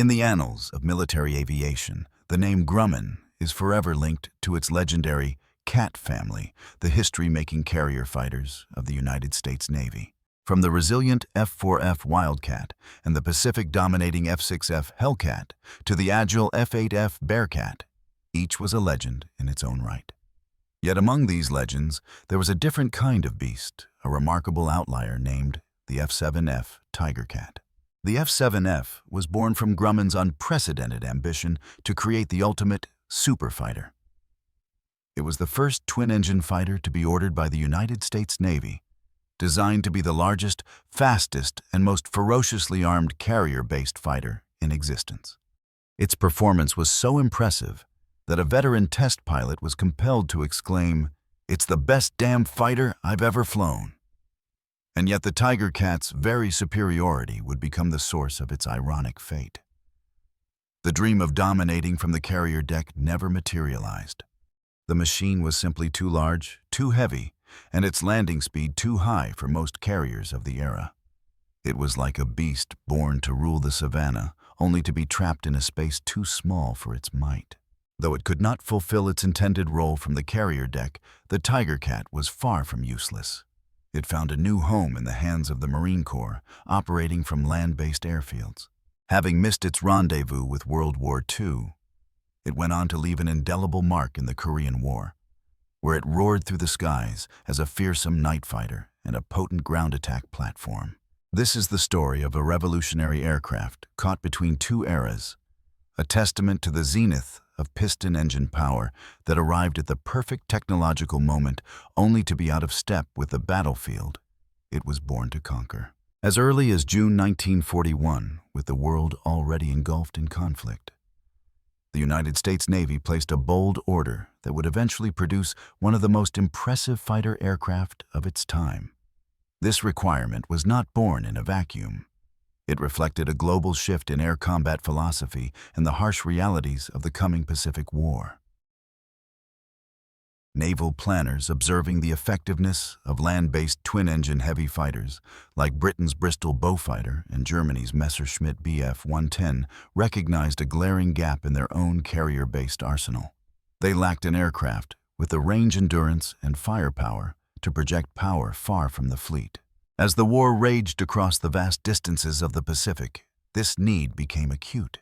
In the annals of military aviation, the name Grumman is forever linked to its legendary Cat family, the history-making carrier fighters of the United States Navy. From the resilient F4F Wildcat and the Pacific-dominating F6F Hellcat to the agile F8F Bearcat, each was a legend in its own right. Yet among these legends, there was a different kind of beast, a remarkable outlier named the F7F Tigercat. The F7F was born from Grumman's unprecedented ambition to create the ultimate superfighter. It was the first twin-engine fighter to be ordered by the United States Navy, designed to be the largest, fastest, and most ferociously armed carrier-based fighter in existence. Its performance was so impressive that a veteran test pilot was compelled to exclaim, "It's the best damn fighter I've ever flown." And yet the Tigercat's very superiority would become the source of its ironic fate. The dream of dominating from the carrier deck never materialized. The machine was simply too large, too heavy, and its landing speed too high for most carriers of the era. It was like a beast born to rule the savannah, only to be trapped in a space too small for its might. Though it could not fulfill its intended role from the carrier deck, the Tigercat was far from useless. It found a new home in the hands of the Marine Corps, operating from land-based airfields. Having missed its rendezvous with World War II, it went on to leave an indelible mark in the Korean War, where it roared through the skies as a fearsome night fighter and a potent ground attack platform. This is the story of a revolutionary aircraft caught between two eras, a testament to the zenith of piston-engine power that arrived at the perfect technological moment only to be out of step with the battlefield it was born to conquer. As early as June 1941, with the world already engulfed in conflict, the United States Navy placed a bold order that would eventually produce one of the most impressive fighter aircraft of its time. This requirement was not born in a vacuum. It reflected a global shift in air combat philosophy and the harsh realities of the coming Pacific War. Naval planners observing the effectiveness of land-based twin-engine heavy fighters like Britain's Bristol Beaufighter and Germany's Messerschmitt Bf 110 recognized a glaring gap in their own carrier-based arsenal. They lacked an aircraft with the range endurance and firepower to project power far from the fleet. As the war raged across the vast distances of the Pacific, this need became acute.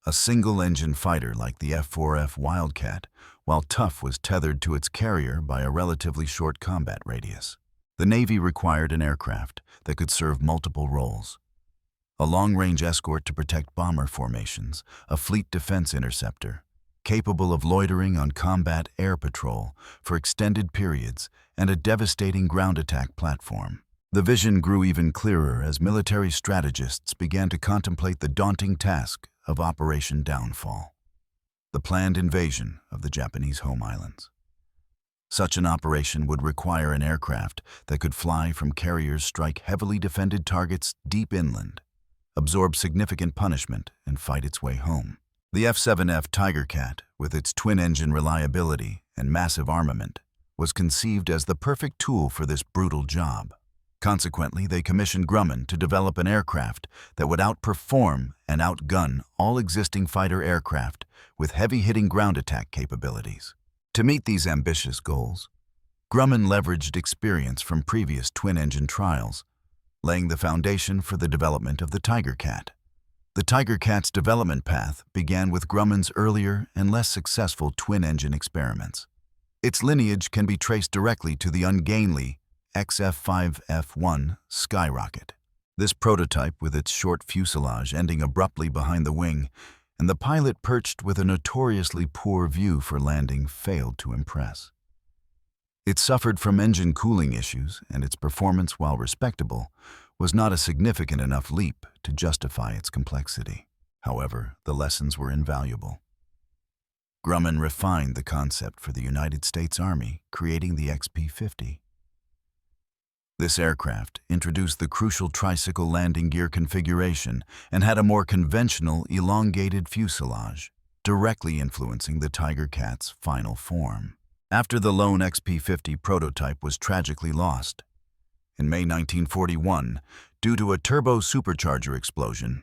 A single-engine fighter like the F4F Wildcat, while tough, was tethered to its carrier by a relatively short combat radius. The Navy required an aircraft that could serve multiple roles: a long-range escort to protect bomber formations, a fleet defense interceptor, capable of loitering on combat air patrol for extended periods, and a devastating ground attack platform. The vision grew even clearer as military strategists began to contemplate the daunting task of Operation Downfall, the planned invasion of the Japanese home islands. Such an operation would require an aircraft that could fly from carriers, strike heavily defended targets deep inland, absorb significant punishment, and fight its way home. The F7F Tigercat, with its twin-engine reliability and massive armament, was conceived as the perfect tool for this brutal job. Consequently, they commissioned Grumman to develop an aircraft that would outperform and outgun all existing fighter aircraft with heavy-hitting ground attack capabilities. To meet these ambitious goals, Grumman leveraged experience from previous twin-engine trials, laying the foundation for the development of the Tigercat. The Tigercat's development path began with Grumman's earlier and less successful twin-engine experiments. Its lineage can be traced directly to the ungainly XF5F1 skyrocket. This prototype, with its short fuselage ending abruptly behind the wing, and the pilot perched with a notoriously poor view for landing, failed to impress. It suffered from engine cooling issues, and its performance, while respectable, was not a significant enough leap to justify its complexity. However, the lessons were invaluable. Grumman refined the concept for the United States Army, creating the XP-50. This aircraft introduced the crucial tricycle landing gear configuration and had a more conventional, elongated fuselage, directly influencing the Tigercat's final form. After the lone XP-50 prototype was tragically lost, in May 1941, due to a turbo supercharger explosion,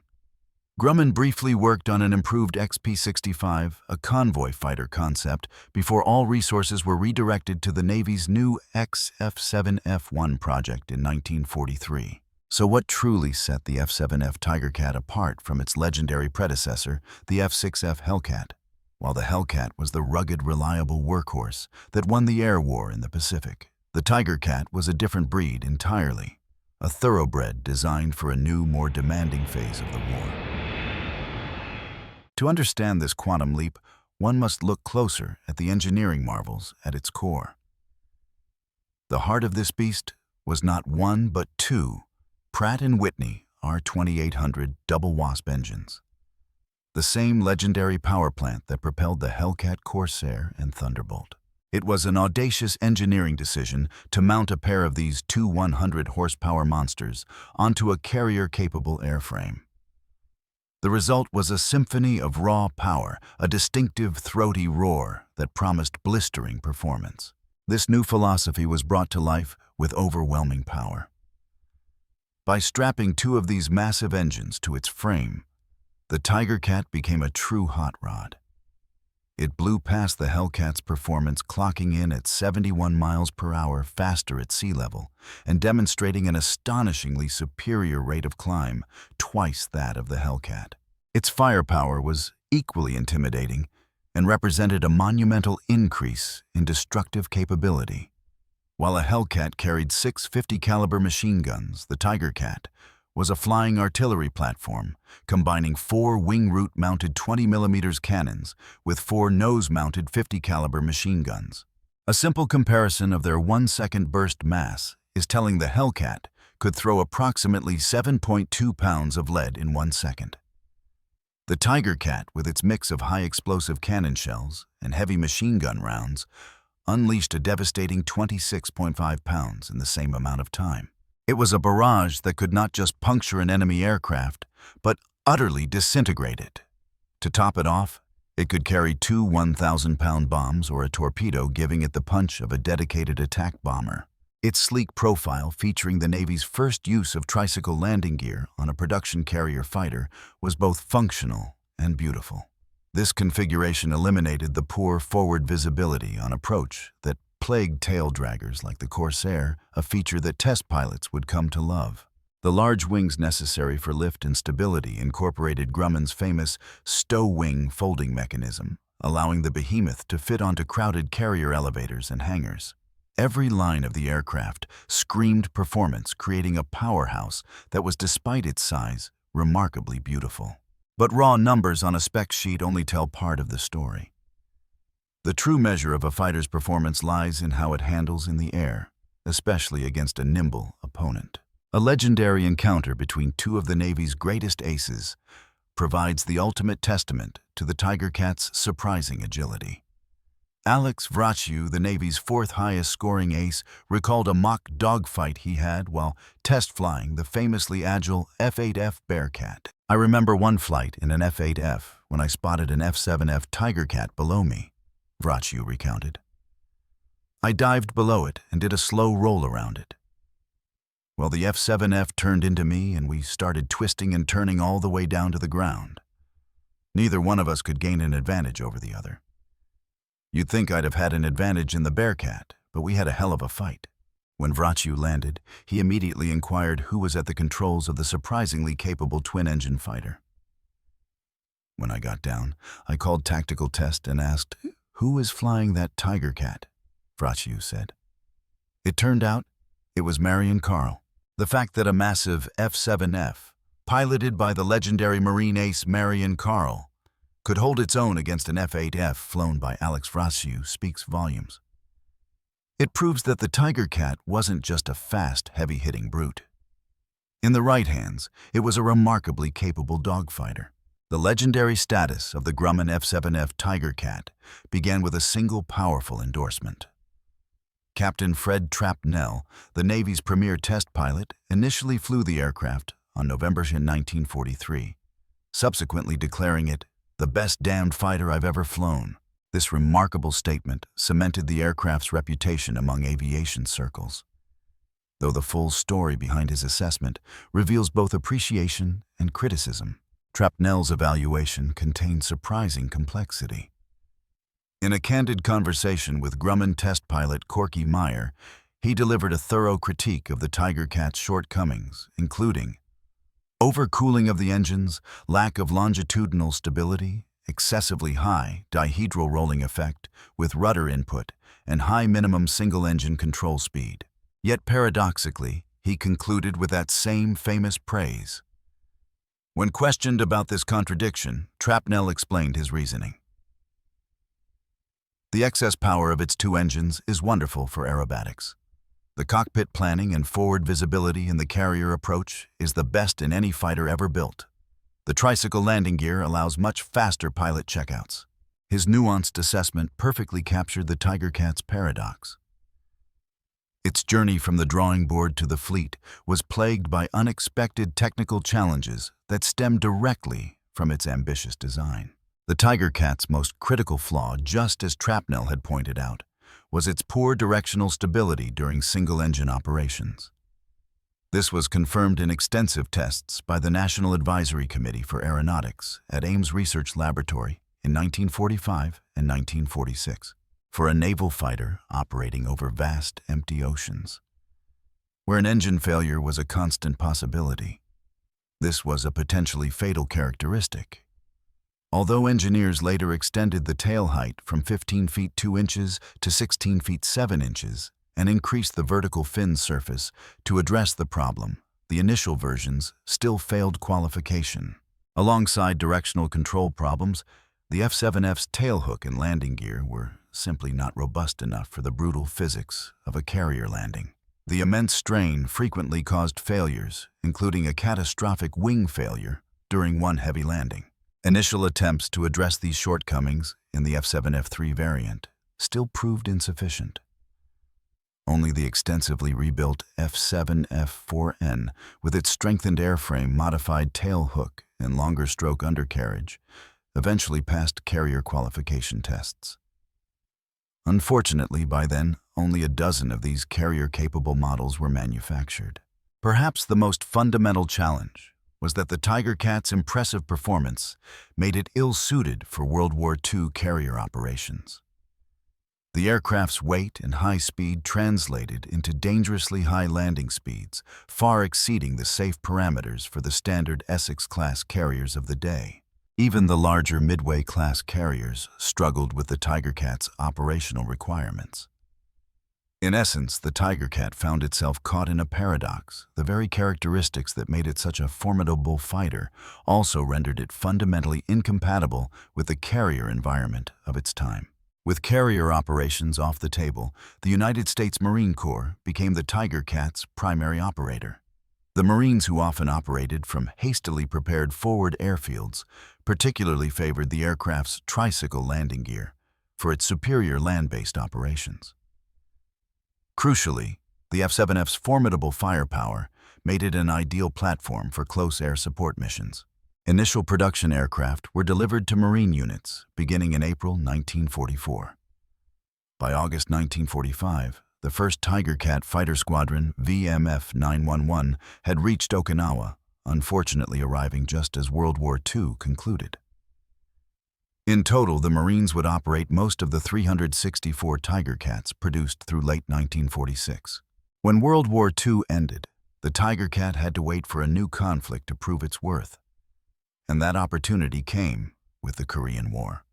Grumman briefly worked on an improved XP-65, a convoy fighter concept, before all resources were redirected to the Navy's new F7F project in 1943. So what truly set the F7F Tigercat apart from its legendary predecessor, the F6F Hellcat? While the Hellcat was the rugged, reliable workhorse that won the air war in the Pacific, the Tigercat was a different breed entirely, a thoroughbred designed for a new, more demanding phase of the war. To understand this quantum leap, one must look closer at the engineering marvels at its core. The heart of this beast was not one but two Pratt & Whitney R2800 double wasp engines, the same legendary power plant that propelled the Hellcat Corsair and Thunderbolt. It was an audacious engineering decision to mount a pair of these two 100-horsepower monsters onto a carrier-capable airframe. The result was a symphony of raw power, a distinctive throaty roar that promised blistering performance. This new philosophy was brought to life with overwhelming power. By strapping two of these massive engines to its frame, the Tigercat became a true hot rod. It blew past the Hellcat's performance, clocking in at 71 miles per hour faster at sea level and demonstrating an astonishingly superior rate of climb, twice that of the Hellcat. Its firepower was equally intimidating and represented a monumental increase in destructive capability. While a Hellcat carried 6 50-caliber machine guns, the Tigercat was a flying artillery platform, combining 4 wing root-mounted 20mm cannons with 4 nose-mounted 50-caliber machine guns. A simple comparison of their 1-second burst mass is telling. The Hellcat could throw approximately 7.2 pounds of lead in 1 second. The Tigercat, with its mix of high-explosive cannon shells and heavy machine gun rounds, unleashed a devastating 26.5 pounds in the same amount of time. It was a barrage that could not just puncture an enemy aircraft, but utterly disintegrate it. To top it off, it could carry 2 1,000-pound bombs or a torpedo, giving it the punch of a dedicated attack bomber. Its sleek profile, featuring the Navy's first use of tricycle landing gear on a production carrier fighter, was both functional and beautiful. This configuration eliminated the poor forward visibility on approach that plagued tail draggers like the Corsair, a feature that test pilots would come to love. The large wings necessary for lift and stability incorporated Grumman's famous stow-wing folding mechanism, allowing the behemoth to fit onto crowded carrier elevators and hangars. Every line of the aircraft screamed performance, creating a powerhouse that was, despite its size, remarkably beautiful. But raw numbers on a spec sheet only tell part of the story. The true measure of a fighter's performance lies in how it handles in the air, especially against a nimble opponent. A legendary encounter between two of the Navy's greatest aces provides the ultimate testament to the Tigercat's surprising agility. Alex Vracheu, the Navy's 4th highest scoring ace, recalled a mock dogfight he had while test flying the famously agile F8F Bearcat. "I remember one flight in an F8F when I spotted an F7F Tigercat below me," Vracheu recounted. "I dived below it and did a slow roll around it. Well, the F7F turned into me and we started twisting and turning all the way down to the ground. Neither one of us could gain an advantage over the other. You'd think I'd have had an advantage in the Bearcat, but we had a hell of a fight." When Vracheu landed, he immediately inquired who was at the controls of the surprisingly capable twin-engine fighter. "When I got down, I called tactical test and asked, 'Who is flying that Tigercat?'" Vracheu said. It turned out it was Marion Carl. The fact that a massive F7F, piloted by the legendary Marine ace Marion Carl, could hold its own against an F8F flown by Alex Vracheu speaks volumes. It proves that the Tigercat wasn't just a fast, heavy-hitting brute. In the right hands, it was a remarkably capable dogfighter. The legendary status of the Grumman F7F Tigercat began with a single powerful endorsement. Captain Fred Trapnell, the Navy's premier test pilot, initially flew the aircraft on November 1943, subsequently declaring it "the best damned fighter I've ever flown." This remarkable statement cemented the aircraft's reputation among aviation circles, though the full story behind his assessment reveals both appreciation and criticism. Trapnell's evaluation contained surprising complexity. In a candid conversation with Grumman test pilot Corky Meyer, he delivered a thorough critique of the Tigercat's shortcomings, including overcooling of the engines, lack of longitudinal stability, excessively high dihedral rolling effect with rudder input, and high minimum single-engine control speed. Yet paradoxically, he concluded with that same famous praise. When questioned about this contradiction, Trapnell explained his reasoning. The excess power of its two engines is wonderful for aerobatics. The cockpit planning and forward visibility in the carrier approach is the best in any fighter ever built. The tricycle landing gear allows much faster pilot checkouts. His nuanced assessment perfectly captured the Tigercat's paradox. Its journey from the drawing board to the fleet was plagued by unexpected technical challenges that stemmed directly from its ambitious design. The Tigercat's most critical flaw, just as Trapnell had pointed out, was its poor directional stability during single-engine operations. This was confirmed in extensive tests by the National Advisory Committee for Aeronautics at Ames Research Laboratory in 1945 and 1946, for a naval fighter operating over vast, empty oceans, where an engine failure was a constant possibility. This was a potentially fatal characteristic. Although engineers later extended the tail height from 15 feet 2 inches to 16 feet 7 inches and increased the vertical fin surface to address the problem, the initial versions still failed qualification. Alongside directional control problems, the F7F's tailhook and landing gear were simply not robust enough for the brutal physics of a carrier landing. The immense strain frequently caused failures, including a catastrophic wing failure during one heavy landing. Initial attempts to address these shortcomings in the F7F3 variant still proved insufficient. Only the extensively rebuilt F7F4N, with its strengthened airframe, modified tail hook, and longer stroke undercarriage, eventually passed carrier qualification tests. Unfortunately, by then, only a dozen of these carrier-capable models were manufactured. Perhaps the most fundamental challenge was that the Tigercat's impressive performance made it ill-suited for World War II carrier operations. The aircraft's weight and high speed translated into dangerously high landing speeds, far exceeding the safe parameters for the standard Essex-class carriers of the day. Even the larger Midway-Class carriers struggled with the Tigercat's operational requirements. In essence, the Tigercat found itself caught in a paradox. The very characteristics that made it such a formidable fighter also rendered it fundamentally incompatible with the carrier environment of its time. With carrier operations off the table, the United States Marine Corps became the Tigercat's primary operator. The Marines, who often operated from hastily prepared forward airfields, particularly favored the aircraft's tricycle landing gear for its superior land-based operations. Crucially, the F7F's formidable firepower made it an ideal platform for close air support missions. Initial production aircraft were delivered to Marine units beginning in April 1944. By August 1945, the first Tigercat fighter squadron, VMF 911, had reached Okinawa, unfortunately arriving just as World War II concluded. In total, the Marines would operate most of the 364 Tigercats produced through late 1946. When World War II ended, the Tigercat had to wait for a new conflict to prove its worth. And that opportunity came with the Korean War.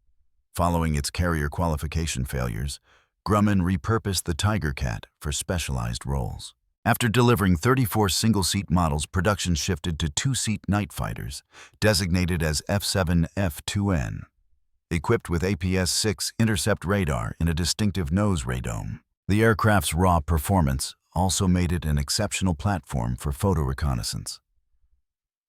Following its carrier qualification failures, Grumman repurposed the Tigercat for specialized roles. After delivering 34 single-seat models, production shifted to two-seat night fighters, designated as F7F2N. Equipped with APS-6 intercept radar in a distinctive nose radome. The aircraft's raw performance also made it an exceptional platform for photo reconnaissance.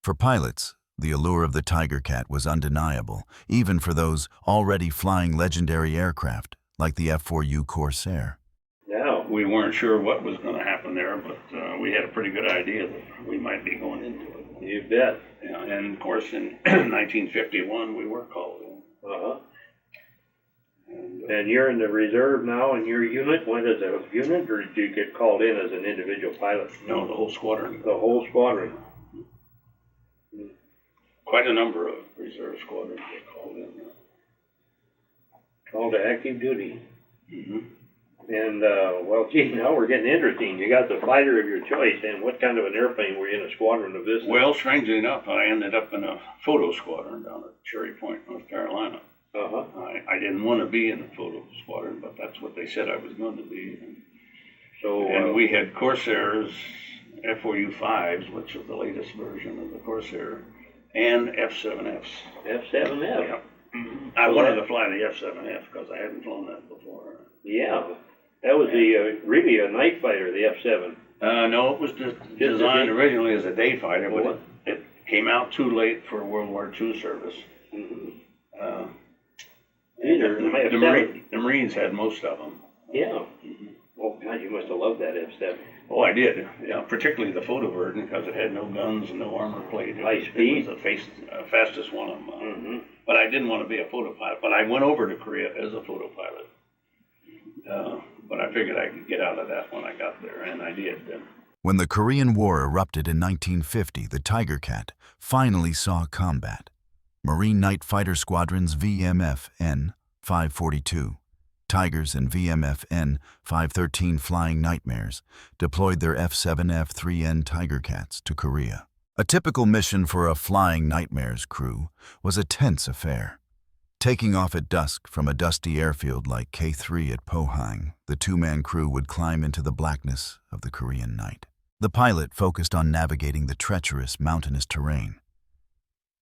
For pilots, the allure of the Tigercat was undeniable, even for those already flying legendary aircraft like the F4U Corsair. Yeah, we weren't sure what was going to happen there, but we had a pretty good idea that we might be going into it. You bet. Yeah, and of course, in 1951, we were called in. And you're in the reserve now in your unit? What is it, a unit, or did you get called in as an individual pilot? No, the whole squadron. The whole squadron. Of quite a number of reserve squadrons were called in. Called to active duty. Mm-hmm. And, well, gee, now we're getting interesting. You got the fighter of your choice, and what kind of an airplane were you in a squadron of this? Well, strangely enough, I ended up in a photo squadron down at Cherry Point, North Carolina. Uh-huh. I didn't want to be in the photo squadron, but that's what they said I was going to be. So, And we had Corsairs, F4U5s, which is the latest version of the Corsair, and F7Fs. F7F. Yeah. I wanted to fly the F7F because I hadn't flown that before. Yeah. That was really a night fighter, the F7. No, it was designed originally as a day fighter, but it came out too late for World War II service. Mm-hmm. The Marines had most of them. Yeah. Mm-hmm. Oh, God, you must have loved that F7. Oh, I did. Yeah, particularly the photo version because it had no guns and no armor plate. High speed? It was the fastest one of them. Mm-hmm. But I didn't want to be a photo pilot. But I went over to Korea as a photo pilot. But I figured I could get out of that when I got there, and I did. When the Korean War erupted in 1950, the Tigercat finally saw combat. Marine Night Fighter Squadrons VMF-N 542, Tigers and VMF-N 513 Flying Nightmares deployed their F7F 3N Tigercats to Korea. A typical mission for a Flying Nightmares crew was a tense affair. Taking off at dusk from a dusty airfield like K3 at Pohang, the two-man crew would climb into the blackness of the Korean night. The pilot focused on navigating the treacherous mountainous terrain,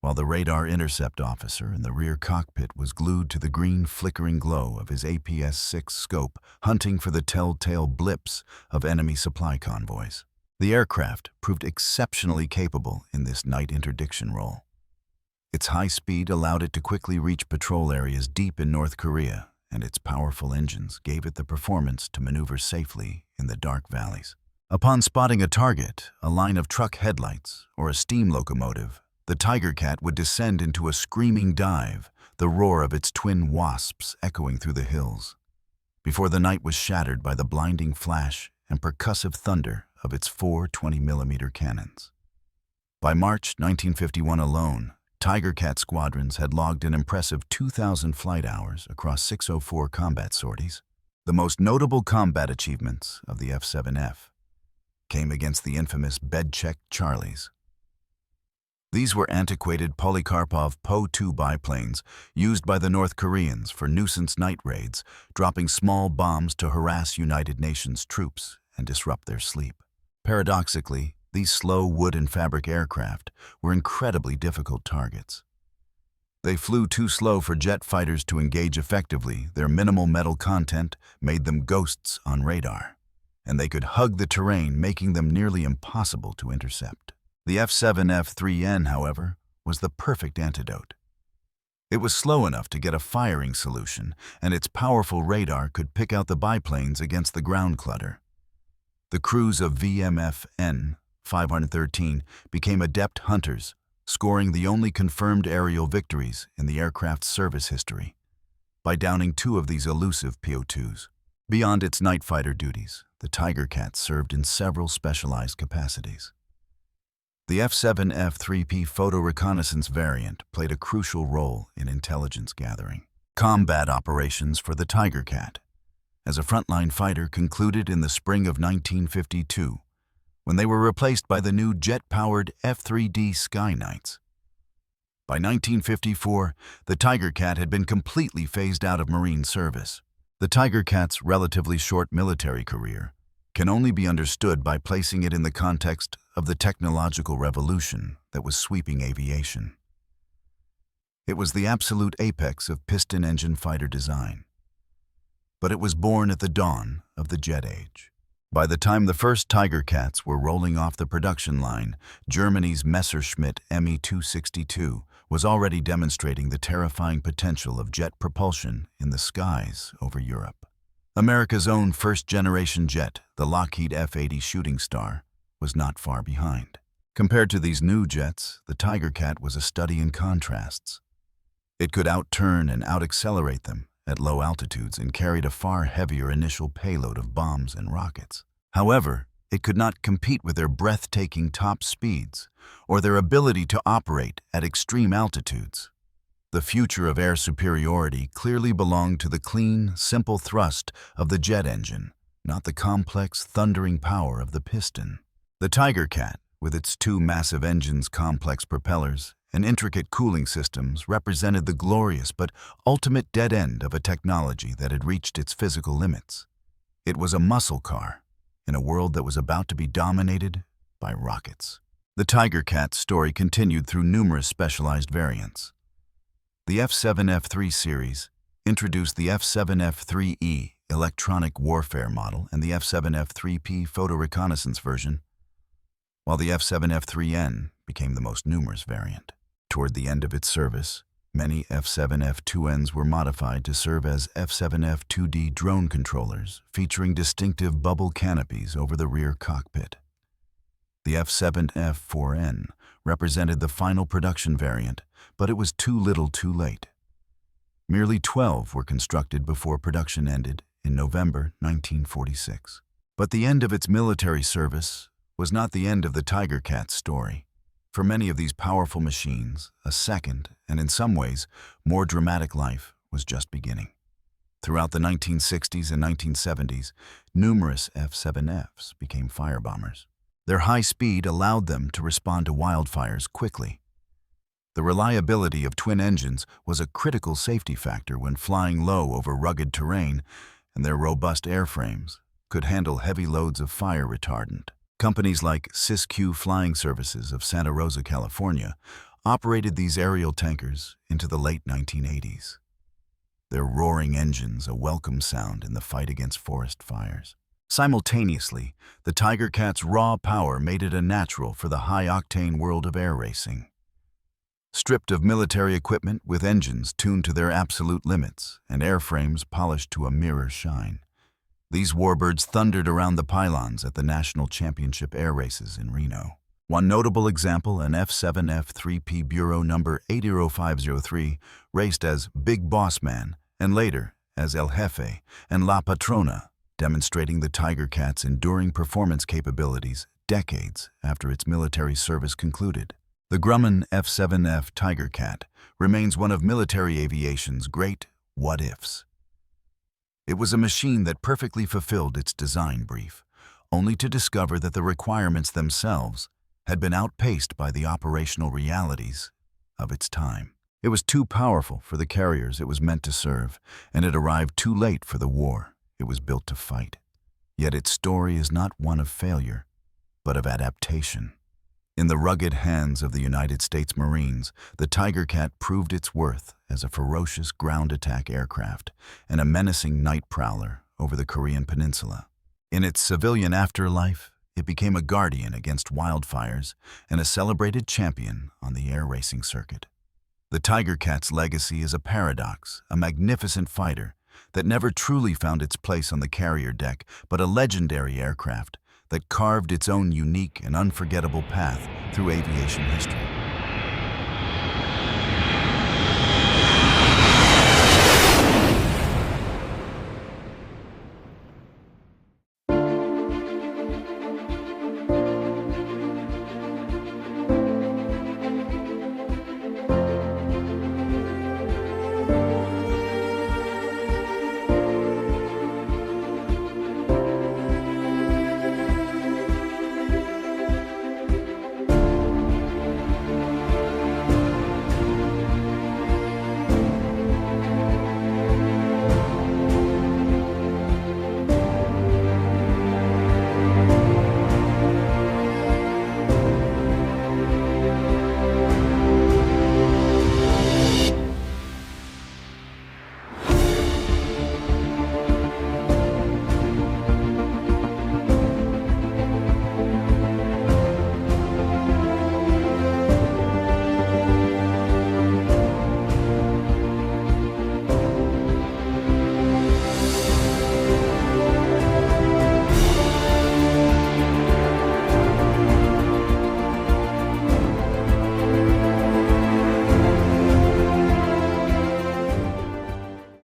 while the radar intercept officer in the rear cockpit was glued to the green flickering glow of his APS-6 scope, hunting for the telltale blips of enemy supply convoys. The aircraft proved exceptionally capable in this night interdiction role. Its high speed allowed it to quickly reach patrol areas deep in North Korea, and its powerful engines gave it the performance to maneuver safely in the dark valleys. Upon spotting a target, a line of truck headlights, or a steam locomotive, the Tigercat would descend into a screaming dive, the roar of its twin Wasps echoing through the hills, before the night was shattered by the blinding flash and percussive thunder of its four 20mm cannons. By March 1951 alone, Tigercat squadrons had logged an impressive 2,000 flight hours across 604 combat sorties. The most notable combat achievements of the F7F came against the infamous bed-checked Charlies. These were antiquated Polikarpov Po-2 biplanes used by the North Koreans for nuisance night raids, dropping small bombs to harass United Nations troops and disrupt their sleep. Paradoxically, these slow wood and fabric aircraft were incredibly difficult targets. They flew too slow for jet fighters to engage effectively. Their minimal metal content made them ghosts on radar, and they could hug the terrain, making them nearly impossible to intercept. The F7F 3N, however, was the perfect antidote. It was slow enough to get a firing solution, and its powerful radar could pick out the biplanes against the ground clutter. The crews of VMF-N 513 became adept hunters, scoring the only confirmed aerial victories in the aircraft's service history by downing two of these elusive PO-2s. Beyond its night fighter duties, the Tigercat served in several specialized capacities. The F7F 3P photo reconnaissance variant played a crucial role in intelligence gathering. Combat operations for the Tigercat as a frontline fighter concluded in the spring of 1952, when they were replaced by the new jet-powered F-3D Sky Knights. By 1954, the Tigercat had been completely phased out of Marine service. The Tigercat's relatively short military career can only be understood by placing it in the context of the technological revolution that was sweeping aviation. It was the absolute apex of piston-engine fighter design, but it was born at the dawn of the jet age. By the time the first Tigercats were rolling off the production line, Germany's Messerschmitt Me-262 was already demonstrating the terrifying potential of jet propulsion in the skies over Europe. America's own first-generation jet, the Lockheed F-80 Shooting Star, was not far behind. Compared to these new jets, the Tigercat was a study in contrasts. It could outturn and out-accelerate them at low altitudes and carried a far heavier initial payload of bombs and rockets. However, It could not compete with their breathtaking top speeds or their ability to operate at extreme altitudes. The future of air superiority clearly belonged to the clean, simple thrust of the jet engine, not the complex, thundering power of the piston. The Tigercat, with its two massive engines, complex propellers, and intricate cooling systems, represented the glorious but ultimate dead end of a technology that had reached its physical limits. It was a muscle car in a world that was about to be dominated by rockets. The Tigercat's story continued through numerous specialized variants. The F7F3 series introduced the F7F3E electronic warfare model and the F7F3P photo reconnaissance version, while the F7F3N became the most numerous variant. Toward the end of its service, many F7F2Ns were modified to serve as F7F2D drone controllers, featuring distinctive bubble canopies over the rear cockpit. The F7F4N represented the final production variant, but it was too little too late. Merely 12 were constructed before production ended in November 1946. But the end of its military service was not the end of the Tigercat's story. For many of these powerful machines, a second, and in some ways, more dramatic life was just beginning. Throughout the 1960s and 1970s, numerous F7Fs became firebombers. Their high speed allowed them to respond to wildfires quickly. The reliability of twin engines was a critical safety factor when flying low over rugged terrain, and their robust airframes could handle heavy loads of fire retardant. Companies like SysQ Flying Services of Santa Rosa, California, operated these aerial tankers into the late 1980s. Their roaring engines a welcome sound in the fight against forest fires. Simultaneously, the Tigercat's raw power made it a natural for the high-octane world of air racing. Stripped of military equipment with engines tuned to their absolute limits and airframes polished to a mirror shine, these warbirds thundered around the pylons at the National Championship air races in Reno. One notable example, an F7F3P Bureau number 80503, raced as Big Boss Man and later as El Jefe and La Patrona, demonstrating the Tigercat's enduring performance capabilities decades after its military service concluded. The Grumman F7F Tigercat remains one of military aviation's great what-ifs. It was a machine that perfectly fulfilled its design brief, only to discover that the requirements themselves had been outpaced by the operational realities of its time. It was too powerful for the carriers it was meant to serve, and it arrived too late for the war it was built to fight. Yet its story is not one of failure, but of adaptation. In the rugged hands of the United States Marines, the Tigercat proved its worth as a ferocious ground attack aircraft and a menacing night prowler over the Korean Peninsula. In its civilian afterlife, it became a guardian against wildfires and a celebrated champion on the air racing circuit. The Tigercat's legacy is a paradox, a magnificent fighter that never truly found its place on the carrier deck, but a legendary aircraft that carved its own unique and unforgettable path through aviation history.